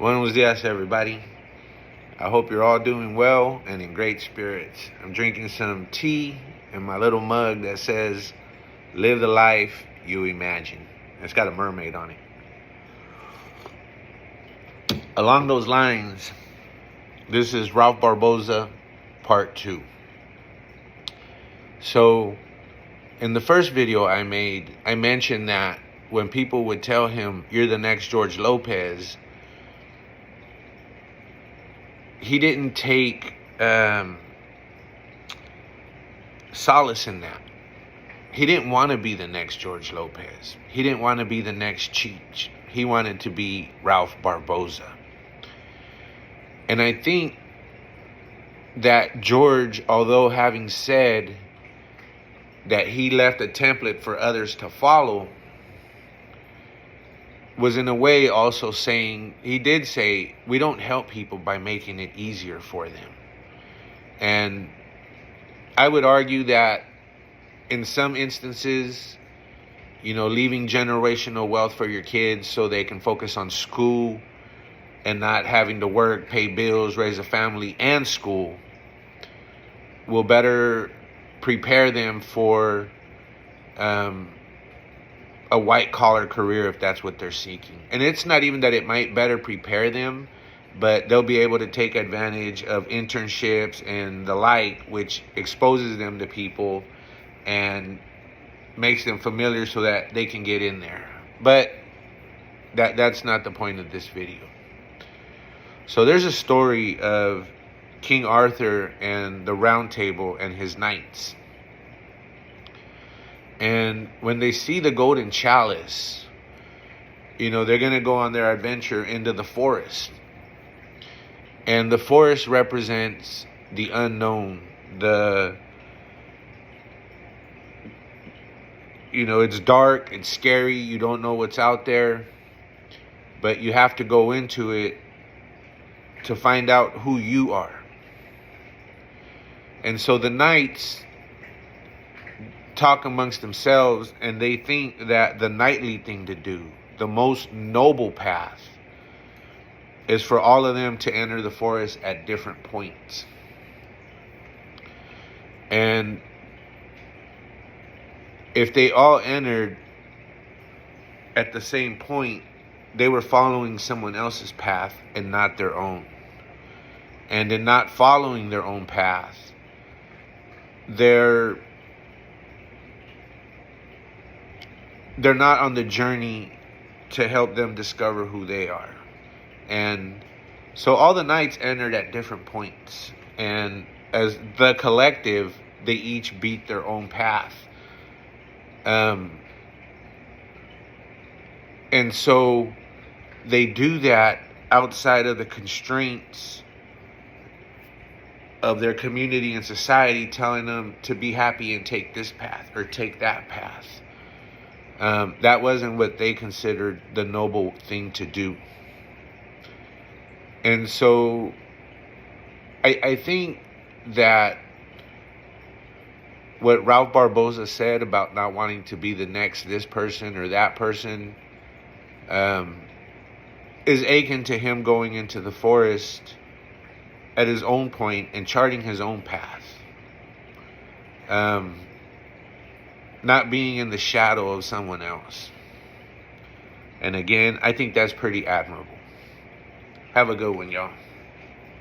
Buenos dias, everybody. I hope you're all doing well and in great spirits. I'm drinking some tea in my little mug that says, "Live the life you imagine." It's got a mermaid on it. Along those lines, this is Ralph Barboza, part 2. So, in the first video I made, I mentioned that when people would tell him, "You're the next George Lopez," he didn't take solace in that. He didn't want to be the next George Lopez. He didn't want to be the next Cheech. He wanted to be Ralph Barboza. And I think that George, although having said that he left a template for others to follow, was in a way also saying, he did say, we don't help people by making it easier for them. And I would argue that in some instances, leaving generational wealth for your kids so they can focus on school and not having to work, pay bills, raise a family, and school will better prepare them for a white-collar career if that's what they're seeking. And it's not even that it might better prepare them, but they'll be able to take advantage of internships and the like, which exposes them to people and makes them familiar so that they can get in there. But that's not the point of this video. So there's a story of King Arthur and the Roundtable and his knights. And when they see the golden chalice, they're going to go on their adventure into the forest. And the forest represents the unknown. It's dark, it's scary, you don't know what's out there. But you have to go into it to find out who you are. And so the knights talk amongst themselves, and they think that the knightly thing to do, the most noble path, is for all of them to enter the forest at different points. And if they all entered at the same point, they were following someone else's path and not their own. And in not following their own path, they're not on the journey to help them discover who they are. And so all the knights entered at different points. And as the collective, they each beat their own path. And so they do that outside of the constraints of their community and society telling them to be happy and take this path or take that path. That wasn't what they considered the noble thing to do. And so I think that what Ralph Barboza said about not wanting to be the next this person or that person is akin to him going into the forest at his own point and charting his own path. Not being in the shadow of someone else. And again, I think that's pretty admirable. Have a good one, y'all.